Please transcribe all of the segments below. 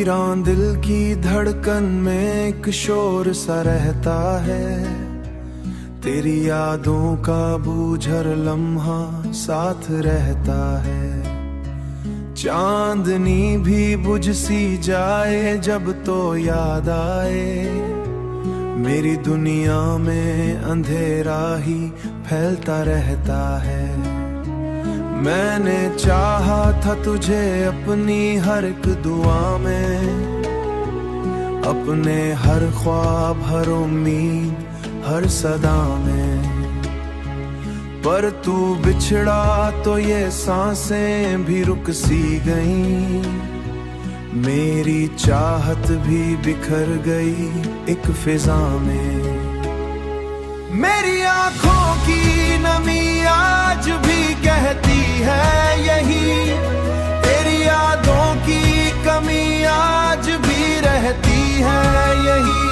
वीरान दिल की धड़कन में एक शोर सा रहता है। तेरी यादों का बूझर लम्हा साथ रहता है। चांदनी भी बुझ सी जाए जब तो याद आए। मेरी दुनिया में अंधेरा ही फैलता रहता है। मैंने चाहा था तुझे अपनी हर एक दुआ में, अपने हर ख्वाब हर उम्मीद हर सदा में। पर तू बिछड़ा तो ये सांसें भी रुक सी गईं। मेरी चाहत भी बिखर गई एक फिजा में। मेरी आंखों की नमी आज भी कहती है यही। तेरी यादों की कमी आज भी रहती है यही।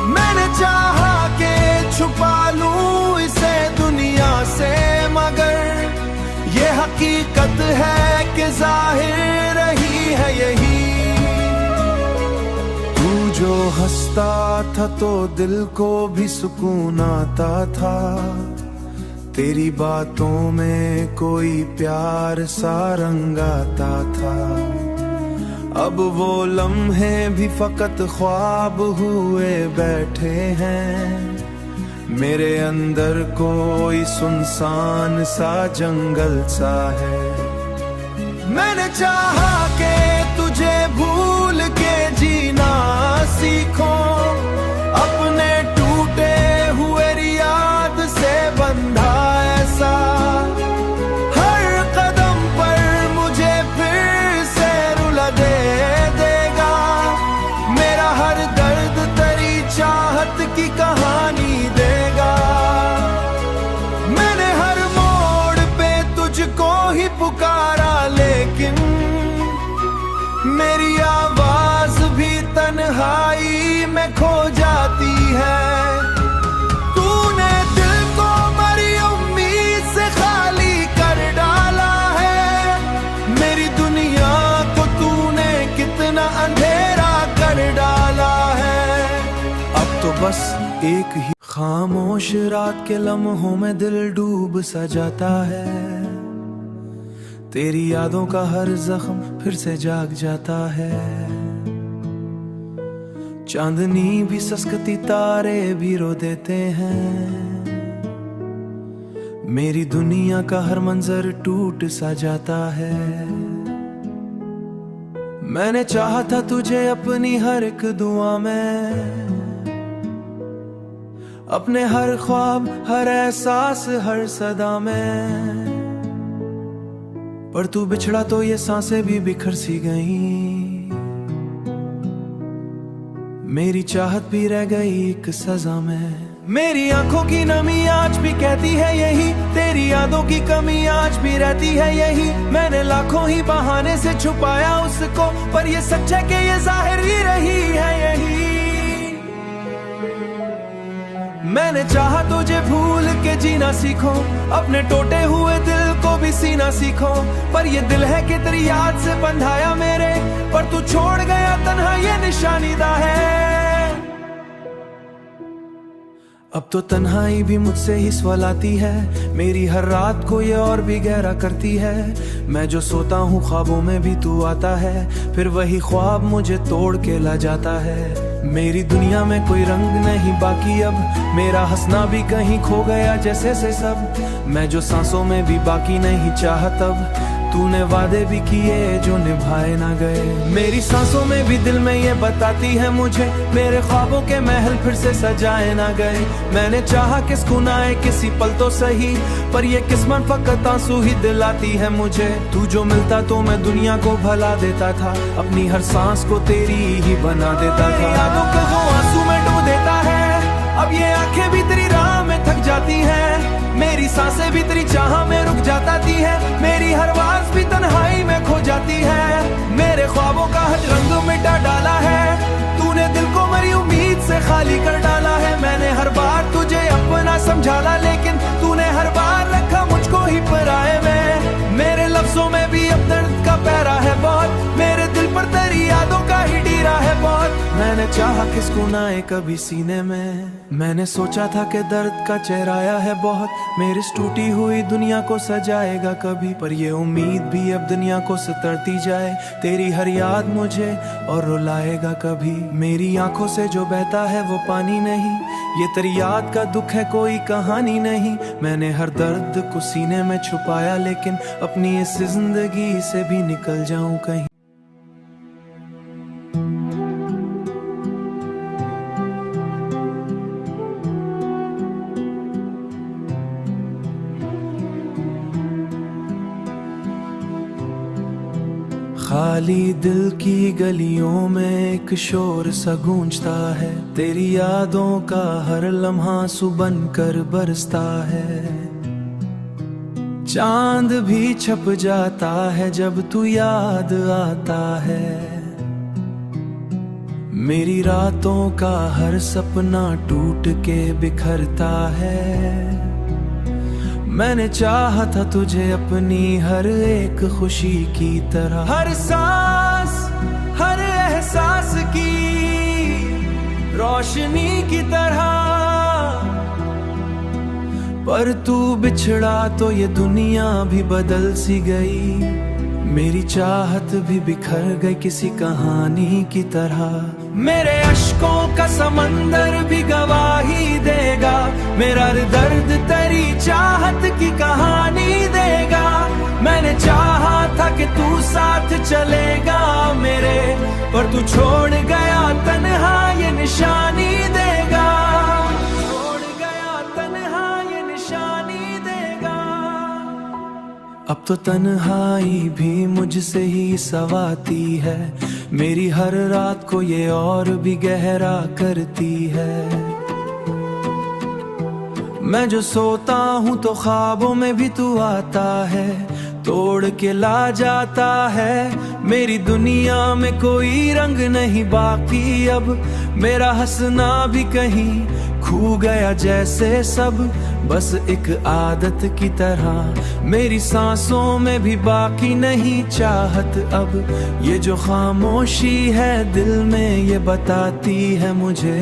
मैंने चाहा के छुपा लूं इसे दुनिया से, मगर ये हकीकत है कि जाहिर रही है यही। तू जो हंसता था तो दिल को भी सुकून आता था। तेरी बातों में कोई प्यार सा रंग आता था। अब वो लम्हे भी फकत ख्वाब हुए बैठे हैं। मेरे अंदर कोई सुनसान सा जंगल सा है। मैंने चाहा के तुझे भूल के जीना सीखो, अपने टूटे हुए याद से बंधा ऐसा। हर कदम पर मुझे फिर से रुला देगा। मेरा हर दर्द तेरी चाहत की कहानी देगा। मैंने हर मोड़ पे तुझको ही पुकारा, लेकिन मेरी आवाज भी तन्हाई में खो जाती है। तूने दिल को मरी उम्मीद से खाली कर डाला है। मेरी दुनिया को तूने कितना अंधेरा कर डाला है। अब तो बस एक ही खामोश रात के लम्हों में दिल डूब सा जाता है। तेरी यादों का हर जख्म फिर से जाग जाता है। चांदनी भी सस्कती तारे भी रो देते हैं। मेरी दुनिया का हर मंजर टूट सा जाता है। मैंने चाहा था तुझे अपनी हर एक दुआ में, अपने हर ख्वाब हर एहसास हर सदा में। पर तू बिछड़ा तो ये सांसें भी बिखर सी गईं। मेरी चाहत भी रह गई एक सजा में। मेरी आंखों की नमी आज भी कहती है यही। तेरी यादों की कमी आज भी रहती है यही। मैंने लाखों ही बहाने से छुपाया उसको, पर ये सच है कि ये जाहिर ही रही है यही। मैंने चाहा तुझे भूल के जीना सीखो, अपने टूटे हुए दिल को भी सीना सीखो। पर ये दिल है कि तेरी याद से बंधाया मेरे, पर तू छोड़ गया तन्हा ये निशानीदा है। अब तो तन्हाई भी मुझसे ही स्वलाती है। मेरी हर रात को ये और भी गहरा करती है। मैं जो सोता हूँ ख्वाबों में भी तू आता है, फिर वही ख्वाब मुझे तोड़ के ला जाता है। मेरी दुनिया में कोई रंग नहीं बाकी अब, मेरा हंसना भी कहीं खो गया जैसे से सब। मैं जो सांसों में भी बाकी नहीं चाहत अब, तूने वादे भी किए जो निभाए ना गए। मेरी सांसों में भी दिल में ये बताती है मुझे, मेरे ख्वाबों के महल फिर से सजाए ना गए। मैंने चाहा कि सुनाए किसी पल तो सही, पर ये किस्मत फकत आंसू ही दिलाती है मुझे। तू जो मिलता तो मैं दुनिया को भला देता था, अपनी हर सांस को तेरी ही बना देता था। यादों को वो आंसू में डूब देता है, अब ये आंखें भी तेरी राह में थक जाती हैं। मेरी सांसें भी तेरी चाह में रुक जाती है। मेरी हर आवाज भी तन्हाई में खो जाती है। मेरे ख्वाबों का हर रंग मिटा डाला है। तूने दिल को मेरी उम्मीद से खाली कर डाला है। मैंने हर बार तुझे अपना समझाला, लेकिन तूने हर बार रखा मुझको ही पराए में। मेरे लफ्जों में भी अब दर्द का पैरा है बहुत, मेरे दिल पर तेरी यादों का ही मैंने चाहा किसको ना आए कभी सीने में। मैंने सोचा था कि दर्द का चेहराया है बहुत, मेरी टूटी हुई दुनिया को सजाएगा कभी। पर ये उम्मीद भी अब दुनिया को सतरती जाए, तेरी हर याद मुझे और रुलाएगा कभी। मेरी आंखों से जो बहता है वो पानी नहीं, ये तेरी याद का दुख है कोई कहानी नहीं। मैंने हर दर्द को सीने में छुपाया, लेकिन अपनी इस जिंदगी से भी निकल जाऊं कहीं। खाली दिल की गलियों में एक शोर सा गूंजता है, तेरी यादों का हर लम्हा सुबन कर बरसता है। चांद भी छप जाता है जब तू याद आता है। मेरी रातों का हर सपना टूट के बिखरता है। मैंने चाहा था तुझे अपनी हर एक खुशी की तरह, हर सांस हर एहसास की रोशनी की तरह। पर तू बिछड़ा तो ये दुनिया भी बदल सी गई, मेरी चाहत भी बिखर गई किसी कहानी की तरह। मेरे अश्कों का समंदर भी गवाही देगा, मेरा दर्द तेरी चाहत की कहानी देगा। मैंने चाहा था कि तू साथ चलेगा मेरे, पर तू छोड़ गया तन्हा ये निशानी देगा। छोड़ गया तन्हा ये निशानी देगा। अब तो तन्हाई भी मुझसे ही सवाती है, मेरी हर रात को ये और भी गहरा करती है। मैं जो सोता हूँ तो ख्वाबों में भी तू आता है, तोड़ के ला जाता है। मेरी दुनिया में कोई रंग नहीं बाकी अब, मेरा हंसना भी कहीं खो गया जैसे सब, बस एक आदत की तरह। मेरी सांसों में भी बाकी नहीं चाहत अब, ये जो खामोशी है दिल में ये बताती है मुझे।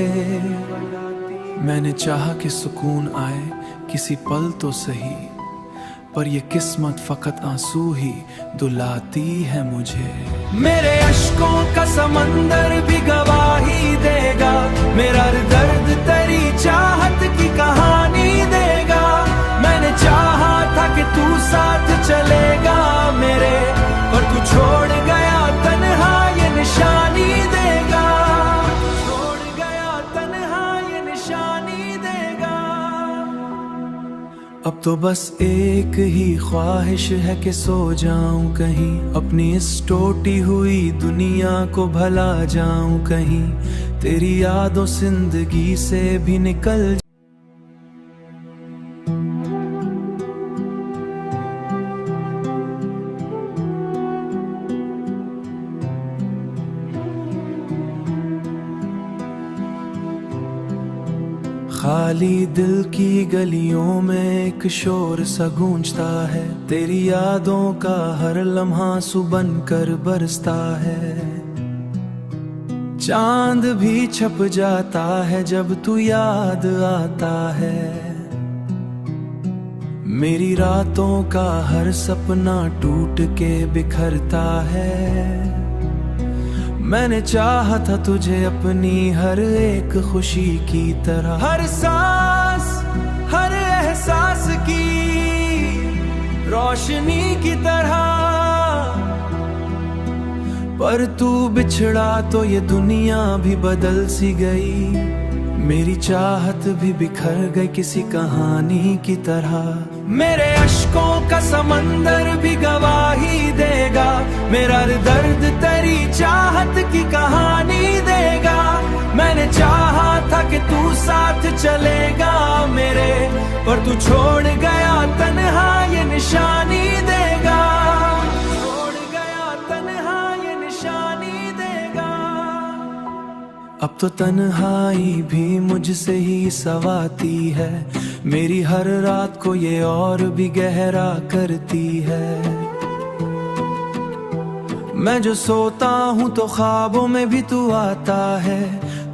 मैंने चाहा कि सुकून आए किसी पल तो सही, पर ये किस्मत फकत आंसू ही दुलाती है मुझे। मेरे अश्कों का समंदर भी गवाही देगा, मेरा दर्द तेरी चाहत की कहानी देगा। मैंने चाहा था कि तू साथ चलेगा मेरे, पर तू छोड़ गया तन्हा ये निशानी देगा। छोड़ गया तन्हा ये निशानी देगा। अब तो बस एक ही ख्वाहिश है कि सो जाऊं कहीं, अपनी इस टूटी हुई दुनिया को भला जाऊं कहीं। तेरी यादों जिंदगी से भी निकल। खाली दिल की गलियों में एक शोर सा गूंजता है, तेरी यादों का हर लम्हा सुबन कर बरसता है। चांद भी छप जाता है जब तू याद आता है। मेरी रातों का हर सपना टूट के बिखरता है। मैंने चाहा था तुझे अपनी हर एक खुशी की तरह, हर सांस हर एहसास की रोशनी की तरह। पर तू बिछड़ा तो ये दुनिया भी बदल सी गई, मेरी चाहत भी बिखर गई किसी कहानी की तरह। मेरे अश्कों का समंदर भी गवाही देगा, मेरा दर्द तेरी चाहत की कहानी देगा। मैंने चाहा था कि तू साथ चलेगा मेरे, पर तू छोड़ गया तन्हा ये निशानी देगा। छोड़ गया तन्हा ये निशानी देगा। अब तो तन्हाई भी मुझसे ही सवाती है, मेरी हर रात को ये और भी गहरा करती है। मैं जो सोता हूँ तो ख्वाबों में भी तू आता है,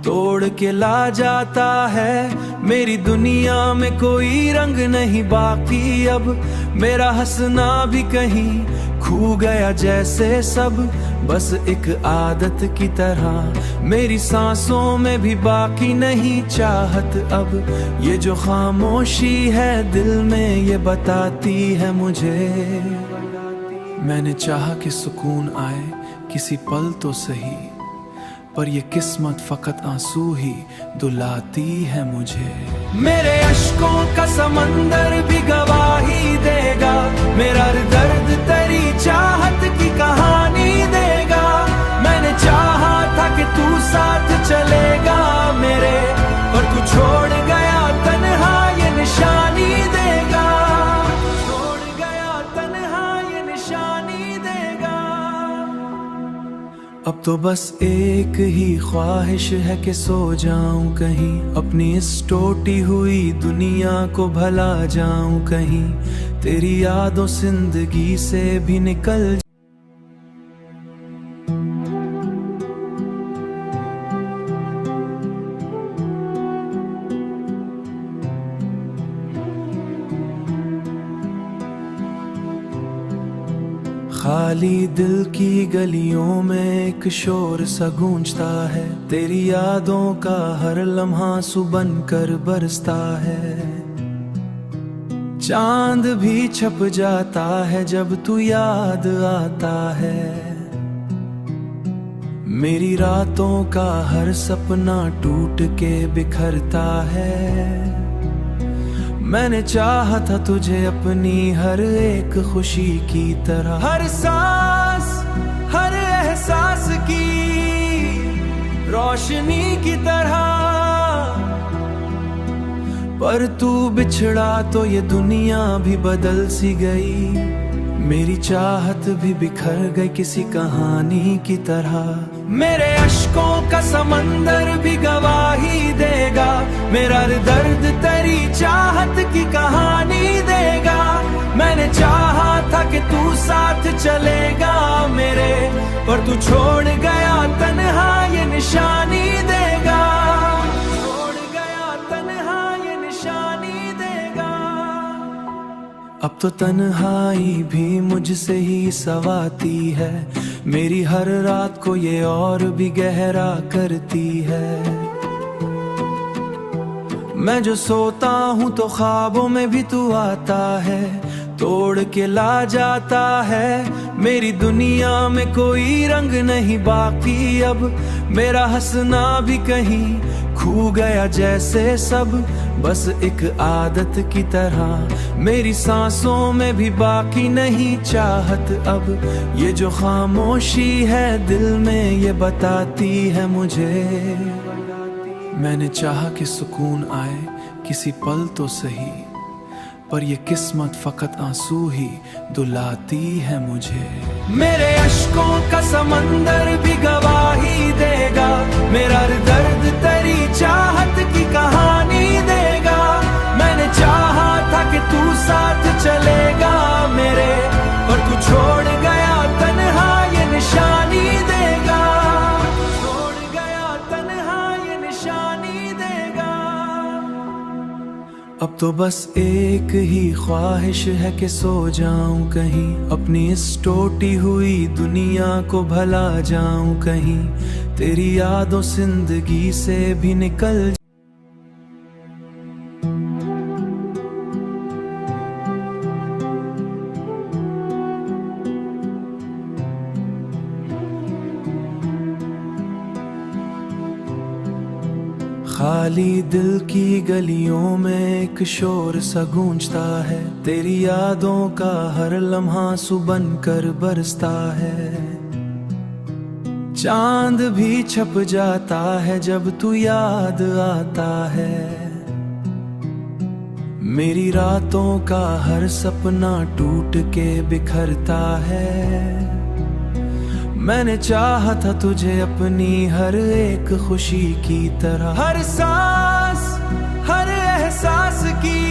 तोड़ के ला जाता है। मेरी दुनिया में कोई रंग नहीं बाकी अब, मेरा हंसना भी कहीं खो गया जैसे सब, बस एक आदत की तरह। मेरी सांसों में भी बाकी नहीं चाहत अब, ये जो खामोशी है दिल में ये बताती है मुझे। मैंने चाहा कि सुकून आए किसी पल तो सही, पर ये किस्मत फकत आंसू ही दुलाती है मुझे। मेरे अश्कों का समंदर भी गवाही देगा, मेरा दर्द तेरी चाहत की कहानी देगा। मैंने चाहा था कि तू साथ चलेगा मेरे, पर तू छोड़ गया तन्हा ये निशानी देगा। छोड़ गया तन्हा ये निशानी देगा। अब तो बस एक ही ख्वाहिश है कि सो जाऊं कहीं, अपनी इस टूटी हुई दुनिया को भला जाऊं कहीं। तेरी यादों जिंदगी से भी निकल खाली दिल की गलियों में एक शोर सा गूंजता है, तेरी यादों का हर लम्हा सुबन कर बरसता है। चांद भी छप जाता है जब तू याद आता है, मेरी रातों का हर सपना टूट के बिखरता है। मैंने चाहा था तुझे अपनी हर एक खुशी की तरह, हर सांस हर एहसास की रोशनी की तरह। पर तू बिछड़ा तो ये दुनिया भी बदल सी गई, मेरी चाहत भी बिखर गई किसी कहानी की तरह। मेरे अश्कों का समंदर भी गवाही देगा, मेरा दर्द तेरी चाहत की कहानी देगा। मैंने चाहा था कि तू साथ चलेगा मेरे, पर तू छोड़ गया तन्हा ये निशानी देगा। छोड़ गया तन्हा ये निशानी देगा। अब तो तन्हाई भी मुझसे ही सवाती है, मेरी हर रात को ये और भी गहरा करती है। मैं जो सोता हूँ तो ख्वाबों में भी तू आता है, तोड़ के ला जाता है। मेरी दुनिया में कोई रंग नहीं बाकी अब, मेरा हंसना भी कहीं खो गया जैसे सब, बस एक आदत की तरह। मेरी सांसों में भी बाकी नहीं चाहत अब, ये जो खामोशी है दिल में ये बताती है मुझे। मैंने चाहा कि सुकून आए किसी पल तो सही, पर ये किस्मत फकत आंसू ही दुलाती है मुझे। मेरे अश्कों का समंदर भी गवाही देगा, मेरा दर्द तेरी चाहत की कहानी देगा। मैंने चाहा था कि तू साथ चलेगा मेरे, पर तू छोड़ गया तन्हा ये निशानी देगा। छोड़ गया तन्हा ये निशानी देगा। अब तो बस एक ही ख्वाहिश है कि सो जाऊं कहीं, अपनी इस टूटी हुई दुनिया को भला जाऊं कहीं। तेरी यादों जिंदगी से भी निकल खाली दिल की गलियों में एक शोर सा गूंजता है, तेरी यादों का हर लम्हा सुबन कर बरसता है। चांद भी छप जाता है जब तू याद आता है, मेरी रातों का हर सपना टूट के बिखरता है। मैंने चाहा था तुझे अपनी हर एक खुशी की तरह, हर सांस हर एहसास की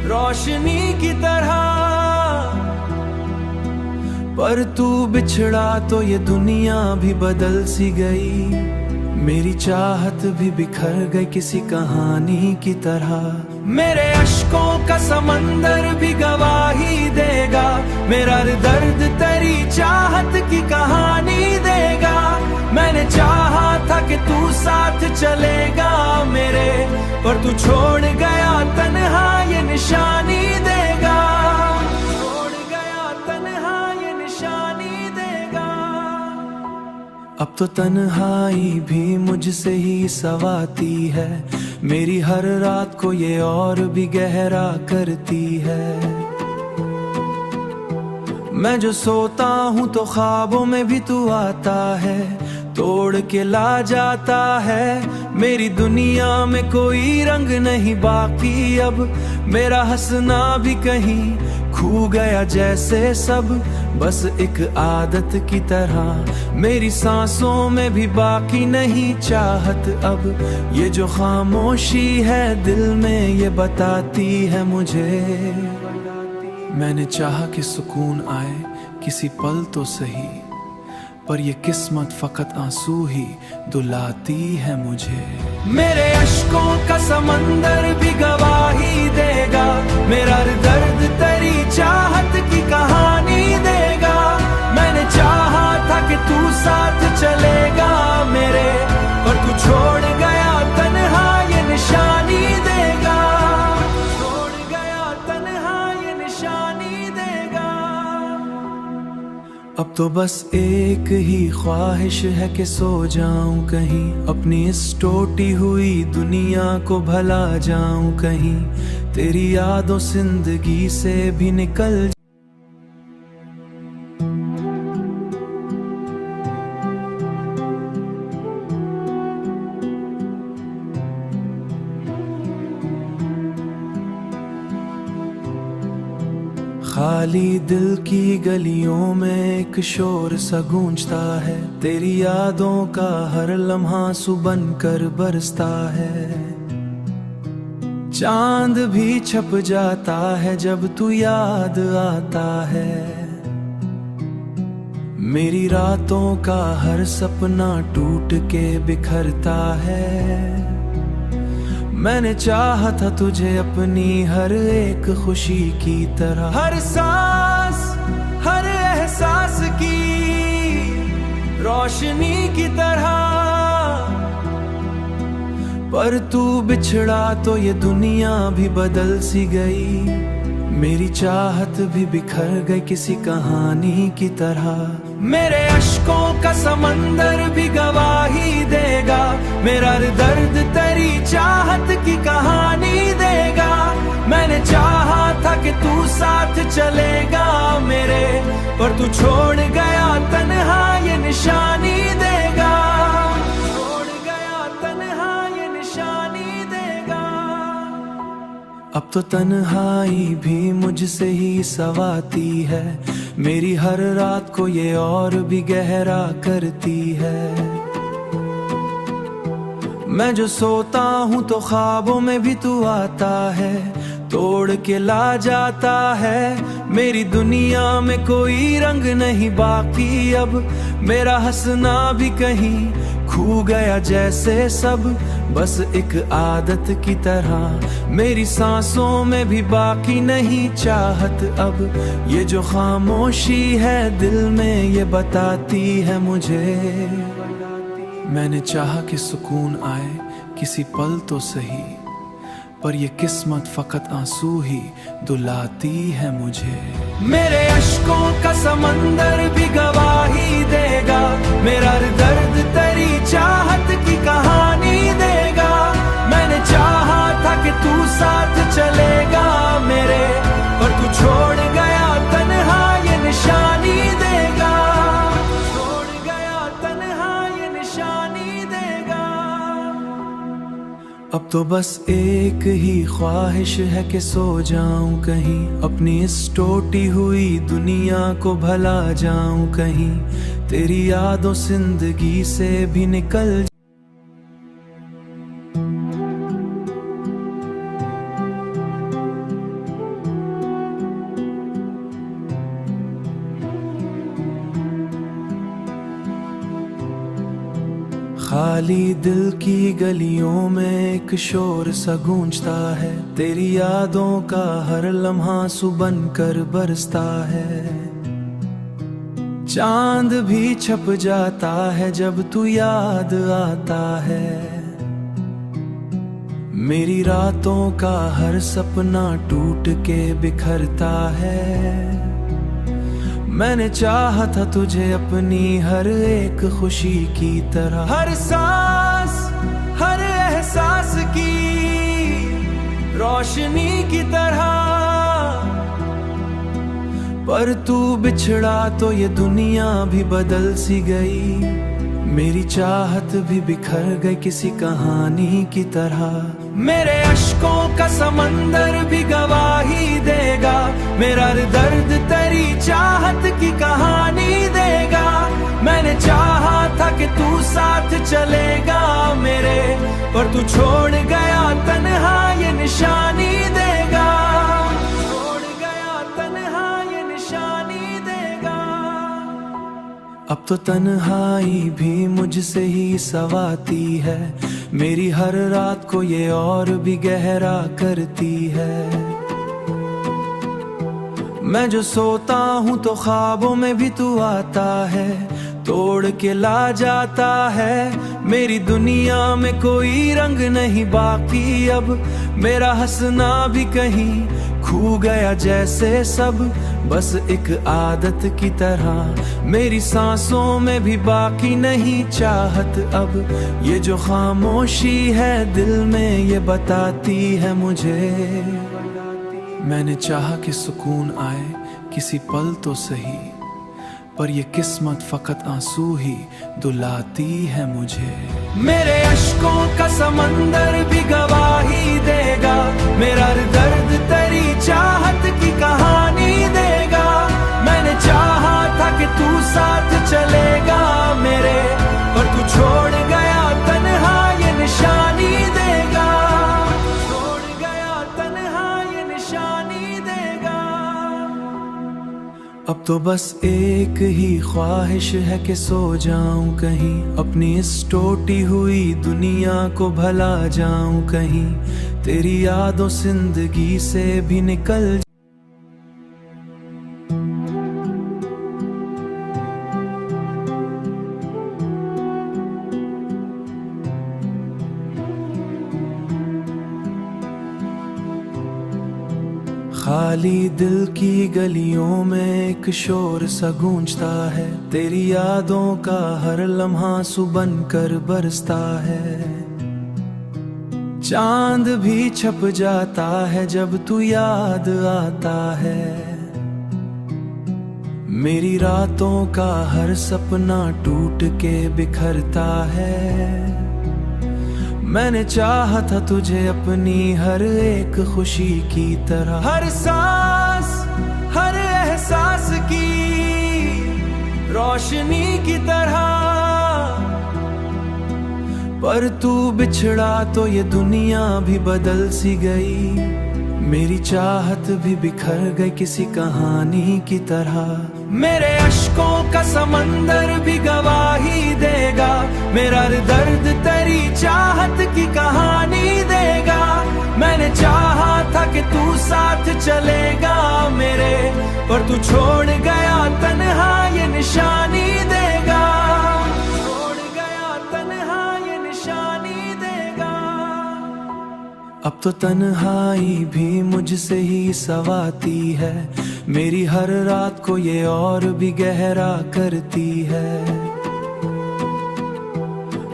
रोशनी की तरह। पर तू बिछड़ा तो ये दुनिया भी बदल सी गई। मेरी चाहत भी बिखर गई किसी कहानी की तरह। मेरे अश्कों का समंदर भी गवाही देगा, मेरा दर्द तेरी चाहत की कहानी देगा। मैंने चाहा था कि तू साथ चलेगा मेरे, पर तू छोड़ गया तन्हा ये निशानी देगा। छोड़ गया तन्हा ये निशानी देगा। अब तो तन्हाई भी मुझसे ही सवाती है, मेरी हर रात को ये और भी गहरा करती है। मैं जो सोता हूँ तो ख्वाबों में भी तू आता है, तोड़ के ला जाता है। मेरी दुनिया में कोई रंग नहीं बाकी अब, मेरा हंसना भी कहीं खो गया जैसे सब, बस एक आदत की तरह। मेरी सांसों में भी बाकी नहीं चाहत अब, ये जो खामोशी है दिल में ये बताती है मुझे। मैंने चाहा कि सुकून आए किसी पल तो सही, पर ये किस्मत फकत आंसू ही दुलाती है मुझे। मेरे अश्कों का समंदर भी गवाही देगा, मेरा दर्द तेरी चाहत की कहानी देगा। मैंने चाहा था कि तू साथ चलेगा मेरे, पर तू छोड़ गया तन्हा ये निशानी देगा। छोड़ गया तन्हा ये निशानी देगा। अब तो बस एक ही ख्वाहिश है कि सो जाऊं कहीं, अपनी इस टूटी हुई दुनिया को भला जाऊं कहीं। तेरी यादों जिंदगी से भी निकल। खाली दिल की गलियों में एक शोर सा गूंजता है, तेरी यादों का हर लम्हा सुबन कर बरसता है। चांद भी छप जाता है जब तू याद आता है। मेरी रातों का हर सपना टूट के बिखरता है। मैंने चाहा था तुझे अपनी हर एक खुशी की तरह, हर सांस हर एहसास की रोशनी की तरह। पर तू बिछड़ा तो ये दुनिया भी बदल सी गई। मेरी चाहत भी बिखर गई किसी कहानी की तरह। मेरे अश्कों का समंदर भी गवाही देगा, मेरा दर्द तेरी चाहत की कहानी देगा। मैंने चाहा था कि तू साथ चलेगा मेरे, पर तू छोड़ गया तन्हा ये निशानी देगा। छोड़ गया तन्हा ये निशानी देगा। अब तो तन्हाई भी मुझसे ही सवाती है, मेरी हर रात को ये और भी गहरा करती है। मैं जो सोता हूँ तो ख्वाबों में भी तू आता है, तोड़ के ला जाता है। मेरी दुनिया में कोई रंग नहीं बाकी अब, मेरा हंसना भी कहीं खो गया जैसे सब, बस एक आदत की तरह। मेरी सांसों में भी बाकी नहीं चाहत अब, ये जो खामोशी है दिल में ये बताती है मुझे। मैंने चाहा कि सुकून आए किसी पल तो सही, पर ये किस्मत फकत आंसू ही दुलाती है मुझे। मेरे अश्कों का समंदर भी गवाही देगा, मेरा दर्द तेरी चाहत की कहानी देगा। मैंने चाहा था कि तू साथ चलेगा मेरे, पर तू छोड़ गया तन्हा ये निशानी देगा। छोड़ गया तन्हा ये निशानी देगा। अब तो बस एक ही ख्वाहिश है कि सो जाऊं कहीं, अपनी इस टूटी हुई दुनिया को भला जाऊं कहीं। तेरी यादों जिंदगी से भी निकल। खाली दिल की गलियों में एक शोर सा गूंजता है, तेरी यादों का हर लम्हा सुबन कर बरसता है। चांद भी छप जाता है जब तू याद आता है। मेरी रातों का हर सपना टूट के बिखरता है। मैंने चाहा था तुझे अपनी हर एक खुशी की तरह, हर सांस हर एहसास की रोशनी की तरह। पर तू बिछड़ा तो ये दुनिया भी बदल सी गई। मेरी चाहत भी बिखर गई किसी कहानी की तरह। मेरे अश्कों का समंदर भी गवाही देगा, मेरा दर्द तेरी चाहत की कहानी देगा। मैंने चाहा था कि तू साथ चलेगा मेरे, पर तू छोड़ गया तन्हा ये निशानी देगा। छोड़ गया तन्हा ये निशानी देगा। अब तो तन्हाई भी मुझसे ही सवाती है, मेरी हर रात को ये और भी गहरा करती है। मैं जो सोता हूँ तो ख्वाबों में भी तू आता है, तोड़ के ला जाता है। मेरी दुनिया में कोई रंग नहीं बाकी अब, मेरा हंसना भी कहीं खो गया जैसे सब, बस एक आदत की तरह। मेरी सांसों में भी बाकी नहीं चाहत अब, ये जो खामोशी है दिल में ये बताती है मुझे। मैंने चाहा कि सुकून आए किसी पल तो सही, पर ये किस्मत फकत आंसू ही दुलाती है मुझे। मेरे अश्कों का समंदर भी गवाही देगा, मेरा दर्द तेरी चाहत की कहानी देगा। मैंने चाहा था कि तू साथ चलेगा मेरे, पर तू छोड़ गया तन्हा ये निशानी देगा। छोड़ गया तन्हा ये निशानी देगा। अब तो बस एक ही ख्वाहिश है कि सो जाऊं कहीं, अपनी इस टूटी हुई दुनिया को भला जाऊं कहीं। तेरी यादों जिंदगी से भी निकल। खाली दिल की गलियों में एक शोर सा गूंजता है, तेरी यादों का हर लम्हा सुबन कर बरसता है। चांद भी छप जाता है जब तू याद आता है। मेरी रातों का हर सपना टूट के बिखरता है। मैंने चाहा था तुझे अपनी हर एक खुशी की तरह, हर सांस हर एहसास की रोशनी की तरह। पर तू बिछड़ा तो ये दुनिया भी बदल सी गई। मेरी चाहत भी बिखर गई किसी कहानी की तरह। मेरे अश्कों का समंदर भी गवाही देगा, मेरा दर्द तेरी चाहत की कहानी देगा। मैंने चाहा था कि तू साथ चलेगा मेरे, पर तू छोड़ गया तन्हा ये निशानी देगा। छोड़ गया तन्हा ये निशानी देगा। अब तो तन्हाई भी मुझसे ही सवाती है, मेरी हर रात को ये और भी गहरा करती है।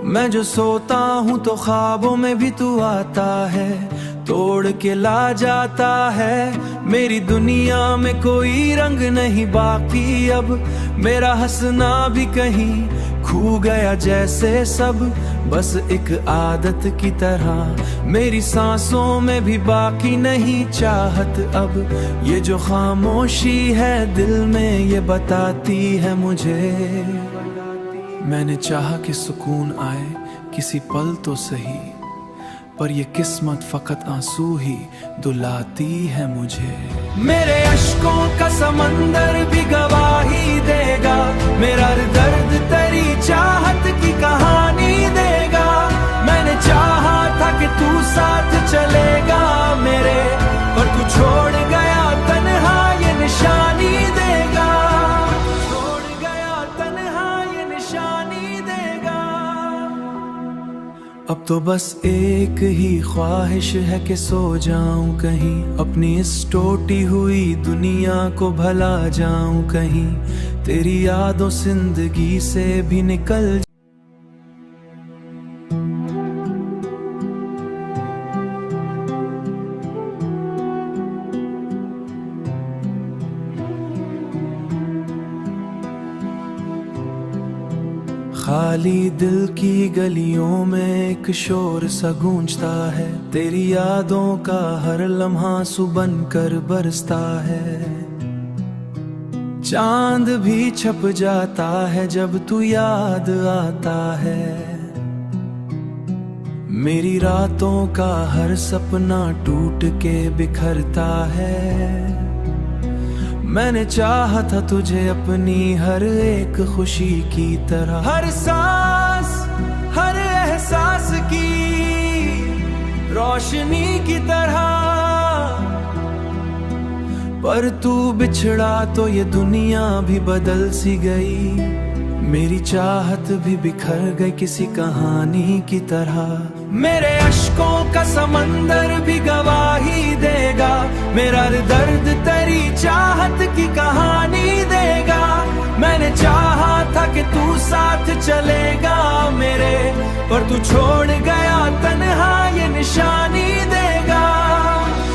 मैं जो सोता हूँ तो ख्वाबों में भी तू आता है, तोड़ के ला जाता है। मेरी दुनिया में कोई रंग नहीं बाकी अब, मेरा हंसना भी कहीं खो गया जैसे सब, बस एक आदत की तरह। मेरी सांसों में भी बाकी नहीं चाहत अब, ये जो खामोशी है दिल में ये बताती है मुझे। मैंने चाहा कि सुकून आए किसी पल तो सही, पर ये किस्मत फकत आंसू ही दुलाती है मुझे। मेरे अश्कों का समंदर भी गवाही देगा, मेरा दर्द तेरी चाहत की कहानी देगा। तो बस एक ही ख्वाहिश है कि सो जाऊं कहीं, अपनी इस टूटी हुई दुनिया को भला जाऊं कहीं, तेरी यादों जिंदगी से भी निकल। खाली दिल की गलियों में एक शोर सा गूंजता है, तेरी यादों का हर लम्हा सुबन कर बरसता है। चांद भी छप जाता है जब तू याद आता है, मेरी रातों का हर सपना टूट के बिखरता है। मैंने चाहा था तुझे अपनी हर एक खुशी की तरह, हर सांस हर एहसास की रोशनी की तरह, पर तू बिछड़ा तो ये दुनिया भी बदल सी गई, मेरी चाहत भी बिखर गई किसी कहानी की तरह। मेरे अश्कों का समंदर भी गवाही देगा, मेरा दर्द तेरी चाहत की कहानी देगा। मैंने चाहा था कि तू साथ चलेगा मेरे, पर तू छोड़ गया तन्हा ये निशानी देगा,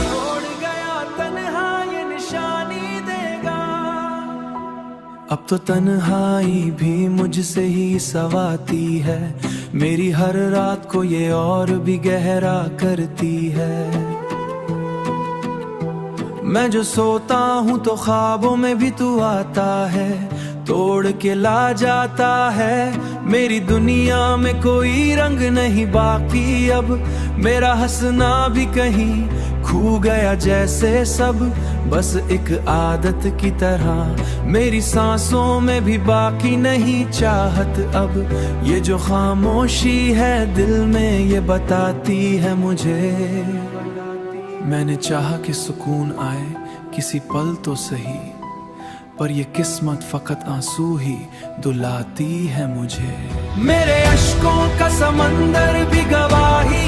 छोड़ गया तन्हा ये निशानी देगा। अब तो तन्हाई भी मुझसे ही सवाती है, मेरी हर रात को ये और भी गहरा करती है। मैं जो सोता हूँ तो ख्वाबों में भी तू आता है, तोड़ के ला जाता है। मेरी दुनिया में कोई रंग नहीं बाकी अब, मेरा हंसना भी कहीं खो गया जैसे सब, बस एक आदत की तरह। मेरी सांसों में भी बाकी नहीं चाहत अब, ये जो खामोशी है दिल में ये बताती है मुझे। मैंने चाहा कि सुकून आए किसी पल तो सही, पर ये किस्मत फकत आंसू ही दुलाती है मुझे। मेरे अश्कों का समंदर भी गवाही